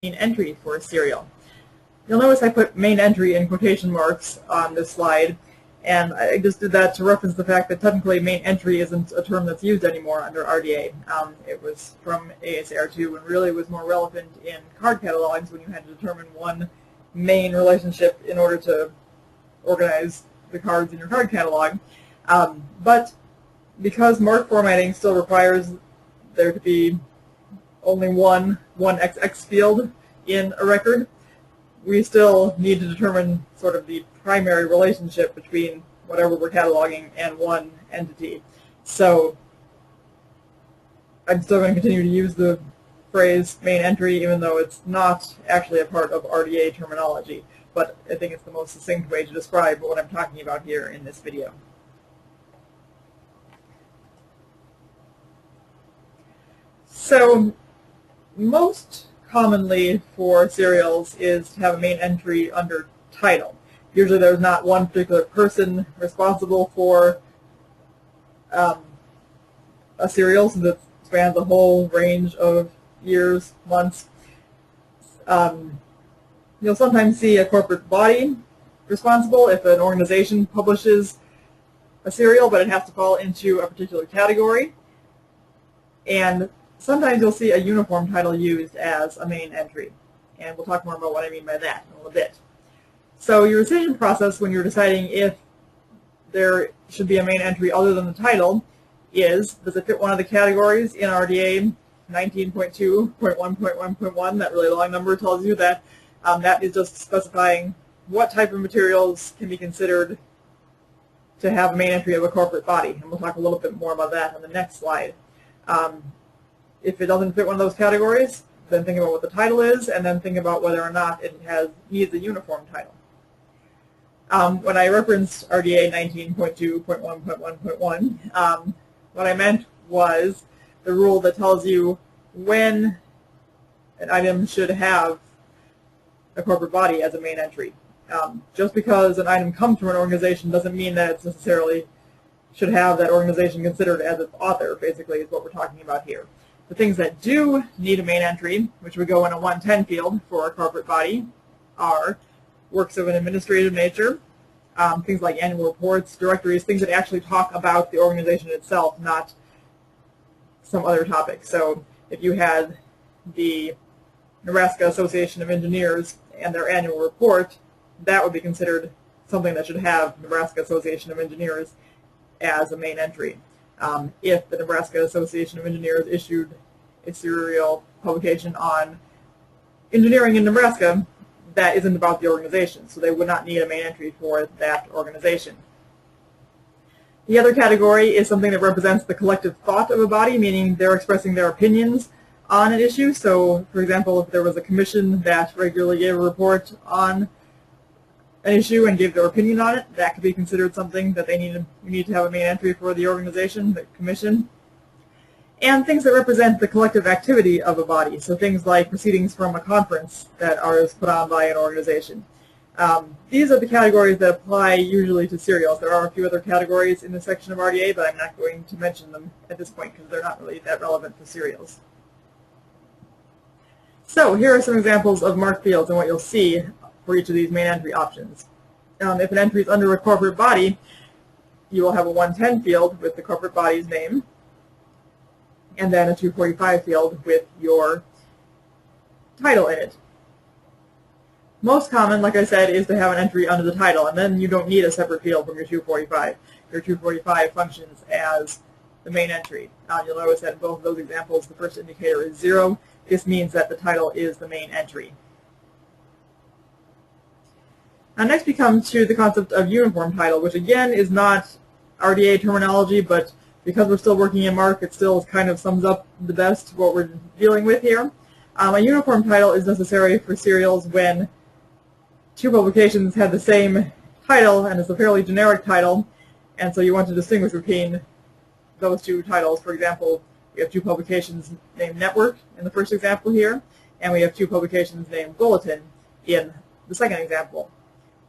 main entry for a serial. You'll notice I put main entry in quotation marks on this slide, and I just did that to reference the fact that technically main entry isn't a term that's used anymore under RDA. It was from ASAR2 and really was more relevant in card catalogs when you had to determine one main relationship in order to organize the cards in your card catalog. But because mark formatting still requires there to be only one XX field in a record, we still need to determine sort of the primary relationship between whatever we're cataloging and one entity. So I'm still going to continue to use the phrase main entry even though it's not actually a part of RDA terminology, but I think it's the most succinct way to describe what I'm talking about here in this video. So most commonly for serials is to have a main entry under title. Usually there's not one particular person responsible for a serial, since it spans a whole range of years, months. You'll sometimes see a corporate body responsible if an organization publishes a serial, but it has to fall into a particular category. And sometimes you'll see a uniform title used as a main entry, and we'll talk more about what I mean by that in a little bit. So your decision process when you're deciding if there should be a main entry other than the title is, does it fit one of the categories in RDA 19.2.1.1.1? That really long number tells you that that is just specifying what type of materials can be considered to have a main entry of a corporate body, and we'll talk a little bit more about that on the next slide. If it doesn't fit one of those categories, then think about what the title is, and then think about whether or not it needs a uniform title. When I referenced RDA 19.2.1.1.1, what I meant was the rule that tells you when an item should have a corporate body as a main entry. Just because an item comes from an organization doesn't mean that it necessarily should have that organization considered as its author, basically, is what we're talking about here. The things that do need a main entry, which would go in a 110 field for a corporate body, are works of an administrative nature, things like annual reports, directories, things that actually talk about the organization itself, not some other topic. So if you had the Nebraska Association of Engineers and their annual report, that would be considered something that should have Nebraska Association of Engineers as a main entry. If the Nebraska Association of Engineers issued a serial publication on engineering in Nebraska, that isn't about the organization, so they would not need a main entry for that organization. The other category is something that represents the collective thought of a body, meaning they're expressing their opinions on an issue. So, for example, if there was a commission that regularly gave a report on an issue and gave their opinion on it, that could be considered something that they need to have a main entry for the organization, the commission. And things that represent the collective activity of a body, so things like proceedings from a conference that are put on by an organization. These are the categories that apply usually to serials. There are a few other categories in this section of RDA, but I'm not going to mention them at this point because they're not really that relevant for serials. So here are some examples of marked fields and what you'll see for each of these main entry options. If an entry is under a corporate body, you will have a 110 field with the corporate body's name, and then a 245 field with your title in it. Most common, like I said, is to have an entry under the title, and then you don't need a separate field from your 245. Your 245 functions as the main entry. You'll notice that in both of those examples, the first indicator is 0. This means that the title is the main entry. Now next we come to the concept of uniform title, which again is not RDA terminology, but because we're still working in MARC, it still kind of sums up the best what we're dealing with here. A uniform title is necessary for serials when two publications have the same title and it's a fairly generic title, and so you want to distinguish between those two titles. For example, we have two publications named Network in the first example here, and we have two publications named Bulletin in the second example.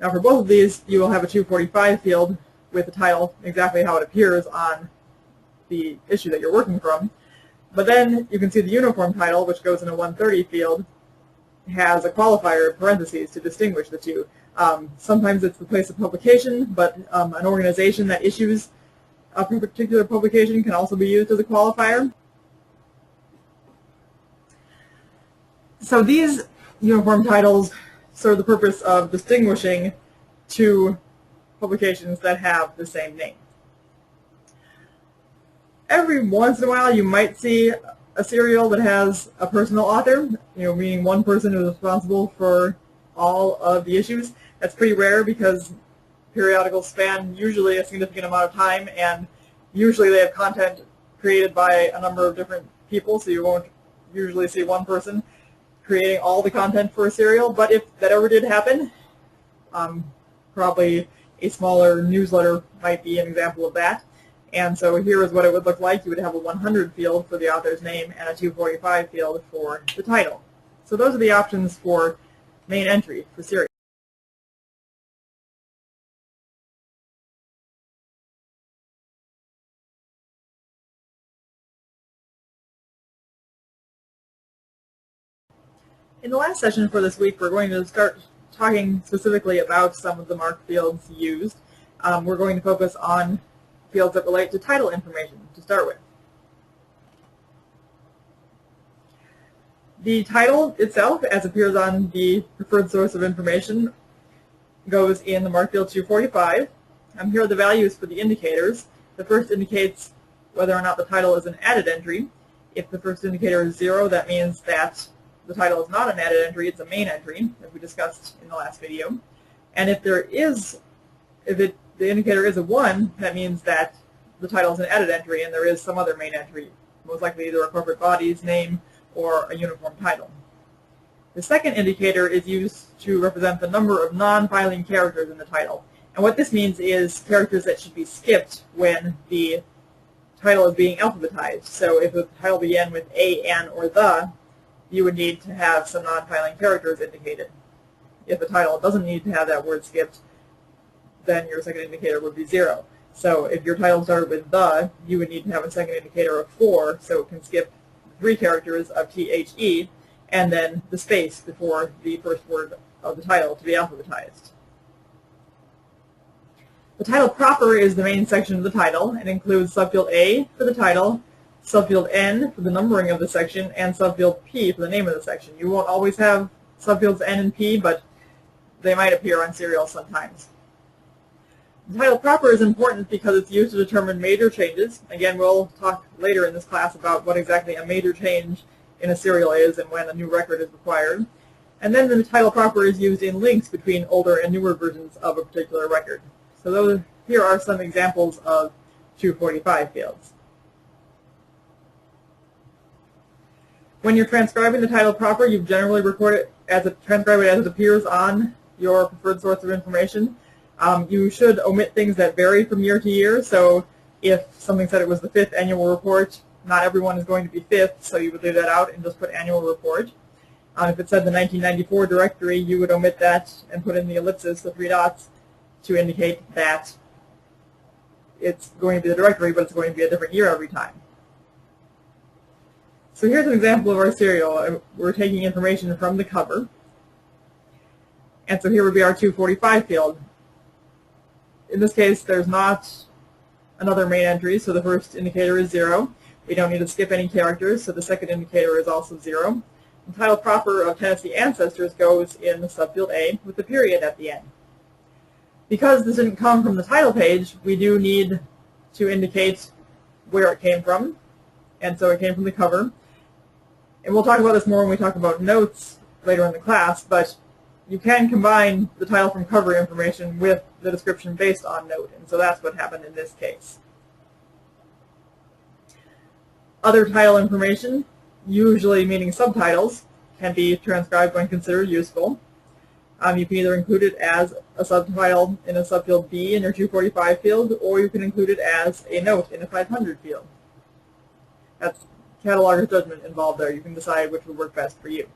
Now for both of these, you will have a 245 field with the title exactly how it appears on the issue that you're working from. But then you can see the uniform title, which goes in a 130 field, has a qualifier in parentheses to distinguish the two. Sometimes it's the place of publication, but an organization that issues a particular publication can also be used as a qualifier. So these uniform titles serve the purpose of distinguishing two publications that have the same name. Every once in a while you might see a serial that has a personal author, meaning one person is responsible for all of the issues. That's pretty rare because periodicals span usually a significant amount of time, and usually they have content created by a number of different people, so you won't usually see one person creating all the content for a serial. But if that ever did happen, probably a smaller newsletter might be an example of that. And so here is what it would look like. You would have a 100 field for the author's name and a 245 field for the title. So those are the options for main entry for serial. In the last session for this week, we're going to start talking specifically about some of the marked fields used. We're going to focus on fields that relate to title information to start with. The title itself, as appears on the preferred source of information, goes in the marked field 245. Here are the values for the indicators. The first indicates whether or not the title is an added entry. If the first indicator is 0, that means that the title is not an added entry, it's a main entry, as we discussed in the last video. And if the indicator is a 1, that means that the title is an added entry and there is some other main entry, most likely either a corporate body's name or a uniform title. The second indicator is used to represent the number of non-filing characters in the title. And what this means is characters that should be skipped when the title is being alphabetized. So if the title began with a, an, or the, you would need to have some non-filing characters indicated. If the title doesn't need to have that word skipped, then your second indicator would be 0. So if your title started with the, you would need to have a second indicator of 4, so it can skip 3 characters of THE, and then the space before the first word of the title to be alphabetized. The title proper is the main section of the title. It includes subfield A for the title, subfield N for the numbering of the section, and subfield P for the name of the section. You won't always have subfields N and P, but they might appear on serials sometimes. The title proper is important because it's used to determine major changes. Again, we'll talk later in this class about what exactly a major change in a serial is and when a new record is required. And then the title proper is used in links between older and newer versions of a particular record. So here are some examples of 245 fields. When you're transcribing the title proper, you generally transcribe it as it appears on your preferred source of information. You should omit things that vary from year to year. So if something said it was the 5th annual report, not everyone is going to be 5th, so you would leave that out and just put annual report. If it said the 1994 directory, you would omit that and put in the ellipsis, the 3 dots, to indicate that it's going to be the directory, but it's going to be a different year every time. So here's an example of our serial. We're taking information from the cover. And so here would be our 245 field. In this case, there's not another main entry, so the first indicator is 0. We don't need to skip any characters, so the second indicator is also 0. The title proper of Tennessee Ancestors goes in the subfield A with the period at the end. Because this didn't come from the title page, we do need to indicate where it came from, and so it came from the cover. And we'll talk about this more when we talk about notes later in the class, but you can combine the title from cover information with the description based on note, and so that's what happened in this case. Other title information, usually meaning subtitles, can be transcribed when considered useful. You can either include it as a subtitle in a subfield B in your 245 field, or you can include it as a note in a 500 field. That's cataloger's judgment involved there. You can decide which would work best for you.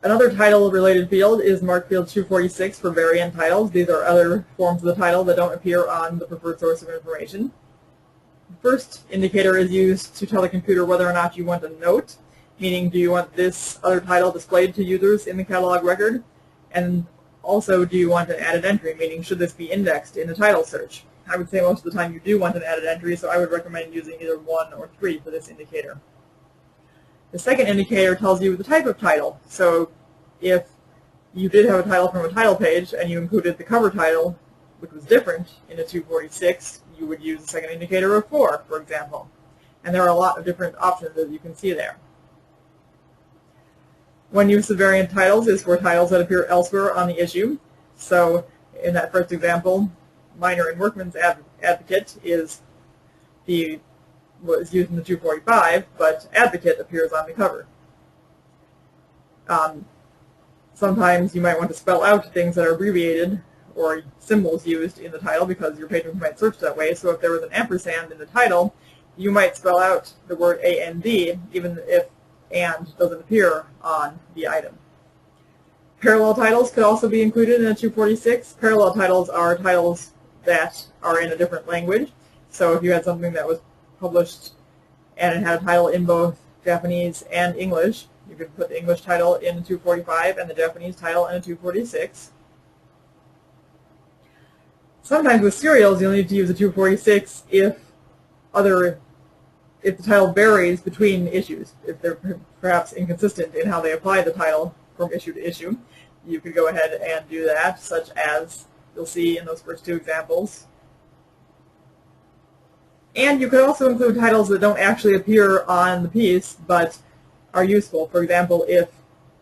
Another title-related field is marked field 246 for variant titles. These are other forms of the title that don't appear on the preferred source of information. The first indicator is used to tell the computer whether or not you want a note, meaning do you want this other title displayed to users in the catalog record, and also do you want an added entry, meaning should this be indexed in the title search. I would say most of the time you do want an added entry, so I would recommend using either 1 or 3 for this indicator. The second indicator tells you the type of title. So if you did have a title from a title page and you included the cover title, which was different in a 246, you would use the second indicator of 4, for example. And there are a lot of different options, as you can see there. One use of variant titles is for titles that appear elsewhere on the issue. So in that first example, Miner and Workman's Advocate was used in the 245, but Advocate appears on the cover. Sometimes you might want to spell out things that are abbreviated or symbols used in the title because your patrons might search that way. So if there was an ampersand in the title, you might spell out the word AND even if AND doesn't appear on the item. Parallel titles could also be included in a 246. Parallel titles are titles that are in a different language. So if you had something that was published and it had a title in both Japanese and English, you could put the English title in a 245 and the Japanese title in a 246. Sometimes with serials you'll need to use a 246 if the title varies between issues, if they're perhaps inconsistent in how they apply the title from issue to issue. You could go ahead and do that, such as you'll see in those first 2 examples. And you could also include titles that don't actually appear on the piece, but are useful. For example, if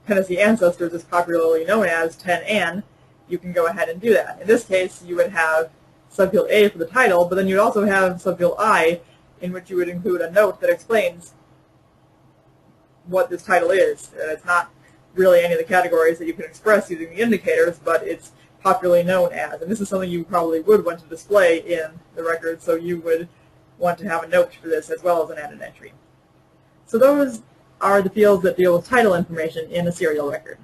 Tennessee Ancestors is popularly known as 10An, you can go ahead and do that. In this case, you would have subfield A for the title, but then you'd also have subfield I, in which you would include a note that explains what this title is. It's not really any of the categories that you can express using the indicators, but it's popularly known as. And this is something you probably would want to display in the record, so you would want to have a note for this as well as an added entry. So those are the fields that deal with title information in a serial record.